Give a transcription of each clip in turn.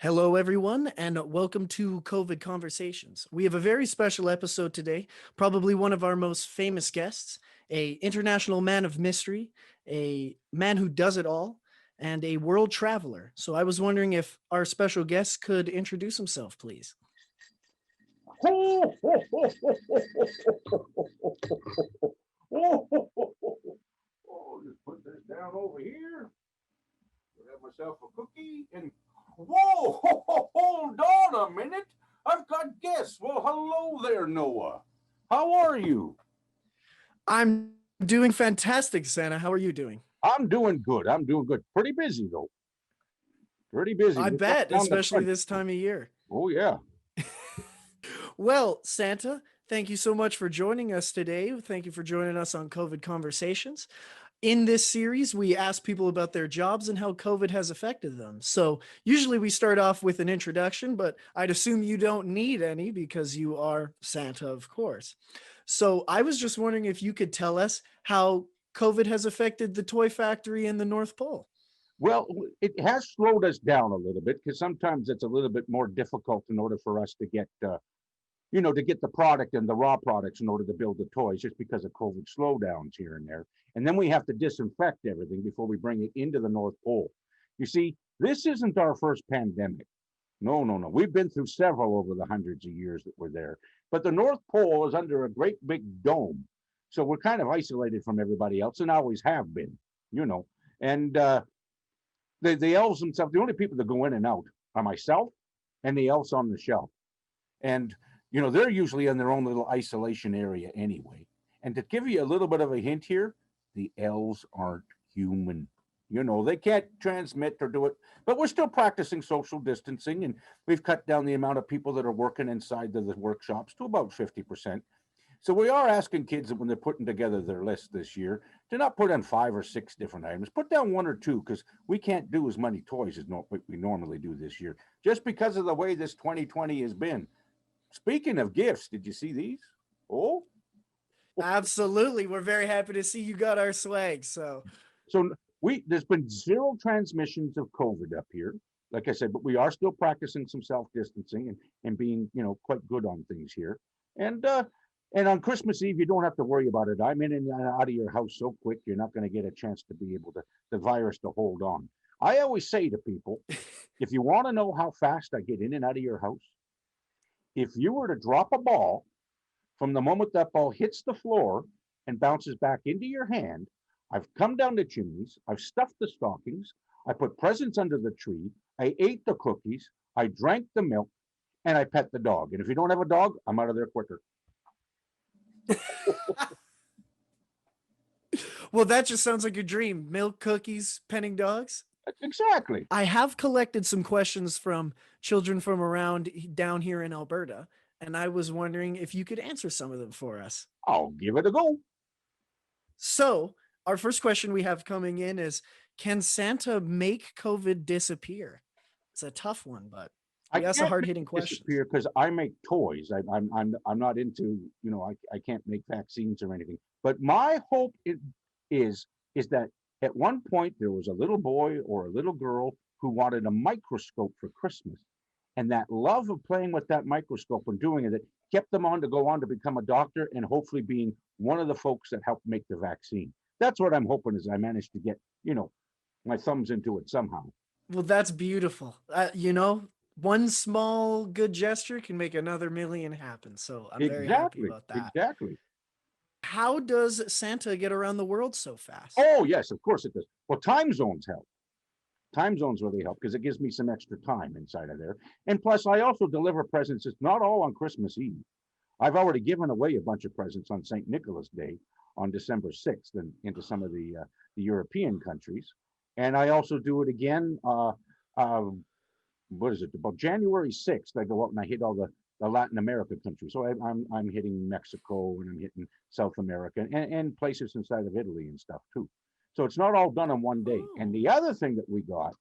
Hello, everyone, and welcome to COVID Conversations. We have a very special episode today, probably one of our most famous guests, a international man of mystery, a man who does it all, and a world traveler. So I was wondering if our special guest could introduce himself, please. Oh, just put this down over here. Have myself a cookie and whoa, hold on a minute. I've got guests. Well, hello there, Noah. How are you? I'm doing fantastic, Santa. How are you doing? I'm doing good. I'm doing good. Pretty busy though. Pretty busy. I We're going bet, down the especially crunch. this time of year. Oh yeah. Well, Santa, thank you so much for joining us today. Thank you for joining us on COVID Conversations. In this series, we ask people about their jobs and how COVID has affected them. So, usually we start off with an introduction, but I'd assume you don't need any because you are Santa, of course. So, I was just wondering if you could tell us how COVID has affected the toy factory in the North Pole. Well, it has slowed us down a little bit because sometimes it's a little bit more difficult in order for us to get to get the product and the raw products in order to build the toys just because of COVID slowdowns here and there. And then we have to disinfect everything before we bring it into the North Pole. You see, this isn't our first pandemic. No, no, no. We've been through several over the hundreds of years that we're there. But the North Pole is under a great big dome. So we're kind of isolated from everybody else and always have been, you know. And the elves themselves, the only people that go in and out are myself and the elves on the shelf. And they're usually in their own little isolation area anyway. And to give you a little bit of a hint here, the elves aren't human. They can't transmit or do it, but we're still practicing social distancing, and we've cut down the amount of people that are working inside the workshops to about 50%. So we are asking kids that when they're putting together their list this year to not put in 5 or 6 different items, put down 1 or 2, because we can't do as many toys as we normally do this year, just because of the way this 2020 has been. Speaking of gifts, did you see these? Oh, Absolutely. We're very happy to see you got our swag. so there's been 0 transmissions of COVID up here, like I said, but we are still practicing some self-distancing and being, quite good on things here. And on Christmas Eve, you don't have to worry about it. I'm in and out of your house so quick, you're not going to get a chance to be able to the virus to hold on. I always say to people, if you want to know how fast I get in and out of your house, if you were to drop a ball from the moment that ball hits the floor and bounces back into your hand, I've come down the chimneys, I've stuffed the stockings, I put presents under the tree, I ate the cookies, I drank the milk, and I pet the dog. And if you don't have a dog, I'm out of there quicker. Well, that just sounds like a dream. Milk, cookies, petting dogs. Exactly. I have collected some questions from children from around down here in Alberta, and I was wondering if you could answer some of them for us. I'll give it a go. So, our first question we have coming in is, can Santa make COVID disappear? It's a tough one, but I we ask the can't hard-hitting questions. disappear because I make toys. I'm not into, I can't make vaccines or anything. But my hope is that at one point there was a little boy or a little girl who wanted a microscope for Christmas. And that love of playing with that microscope and doing it kept them on to go on to become a doctor and hopefully being one of the folks that helped make the vaccine. That's what I'm hoping is I managed to get, my thumbs into it somehow. Well, that's beautiful. One small good gesture can make another million happen. So I'm very happy Exactly. about that. Exactly. How does Santa get around the world so fast? Oh, yes, of course it does. Well, time zones help. Time zones really help because it gives me some extra time inside of there. And plus, I also deliver presents. It's not all on Christmas Eve. I've already given away a bunch of presents on St. Nicholas Day on December 6th and into some of the European countries. And I also do it again. What is it? About January 6th, I go out and I hit all the Latin America countries. So I'm hitting Mexico and I'm hitting South America and places inside of Italy and stuff too. So it's not all done in one day. And the other thing that we got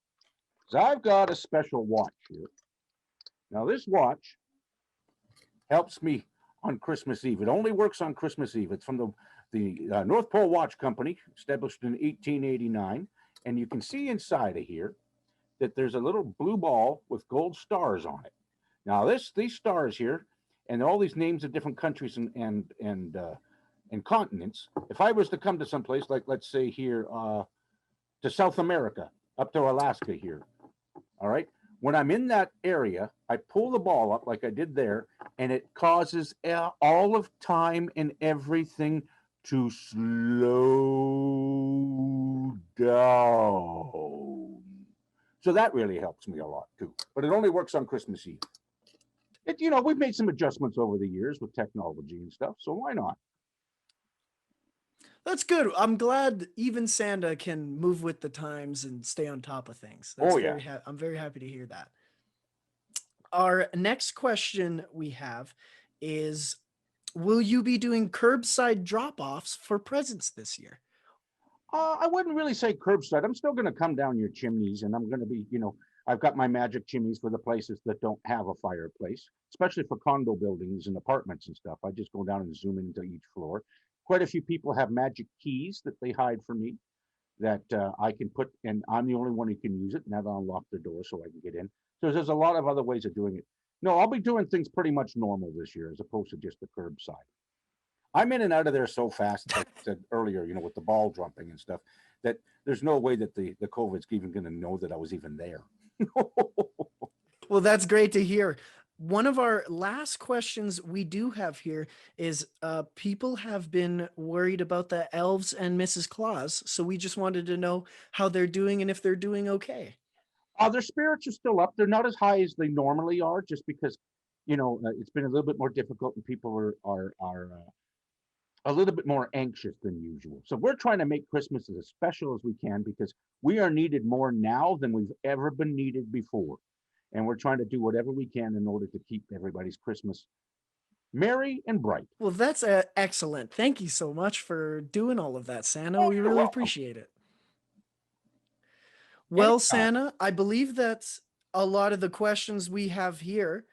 is I've got a special watch here. Now this watch helps me on Christmas Eve. It only works on Christmas Eve. It's from the North Pole Watch Company, established in 1889. And you can see inside of here that there's a little blue ball with gold stars on it. Now these stars here, and all these names of different countries and continents. If I was to come to some place like, let's say here to South America, up to Alaska here, all right. When I'm in that area, I pull the ball up like I did there, and it causes all of time and everything to slow down. So that really helps me a lot too. But it only works on Christmas Eve. We've made some adjustments over the years with technology and stuff, so why not? That's good. I'm glad even Santa can move with the times and stay on top of things. Oh yeah. I'm very happy to hear that. Our next question we have is, will you be doing curbside drop-offs for presents this year? I wouldn't really say curbside. I'm still going to come down your chimneys, and I'm going to be, I've got my magic chimneys for the places that don't have a fireplace, especially for condo buildings and apartments and stuff. I just go down and zoom into each floor. Quite a few people have magic keys that they hide for me that I can put, and I'm the only one who can use it, and that'll unlock the door so I can get in. So there's a lot of other ways of doing it. No, I'll be doing things pretty much normal this year as opposed to just the curbside. I'm in and out of there so fast, like I said earlier, with the ball jumping and stuff, that there's no way that the COVID's even going to know that I was even there. Well, that's great to hear. One of our last questions we do have here is people have been worried about the elves and Mrs. Claus. So we just wanted to know how they're doing and if they're doing okay. Their spirits are still up. They're not as high as they normally are, just because, it's been a little bit more difficult and people are a little bit more anxious than usual. So we're trying to make Christmas as special as we can because we are needed more now than we've ever been needed before. And we're trying to do whatever we can in order to keep everybody's Christmas merry and bright. Well, that's excellent. Thank you so much for doing all of that, Santa. Oh, We you're really welcome. appreciate it. Well, Anytime. Santa, I believe that's a lot of the questions we have here.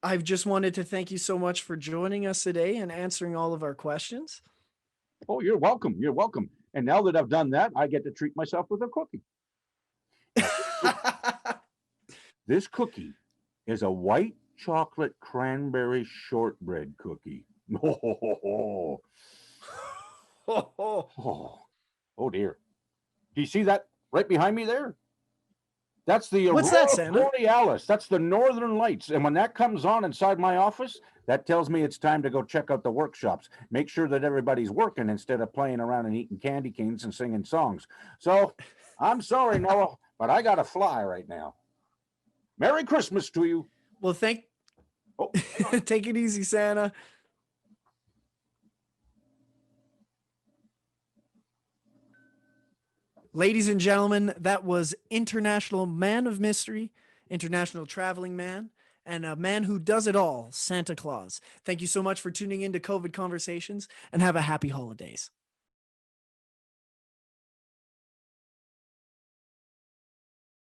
I've just wanted to thank you so much for joining us today and answering all of our questions. Oh, you're welcome. You're welcome. And now that I've done that, I get to treat myself with a cookie. This cookie is a white chocolate cranberry shortbread cookie. Oh, oh dear. Do you see that right behind me there? That's the What's that, Santa? Borealis. That's the Northern Lights. And when that comes on inside my office, that tells me it's time to go check out the workshops. Make sure that everybody's working instead of playing around and eating candy canes and singing songs. So I'm sorry, Noah, but I got to fly right now. Merry Christmas to you. Well, take it easy, Santa. Ladies and gentlemen, that was International Man of Mystery, International Traveling Man, and a man who does it all, Santa Claus. Thank you so much for tuning in to COVID Conversations, and have a happy holidays.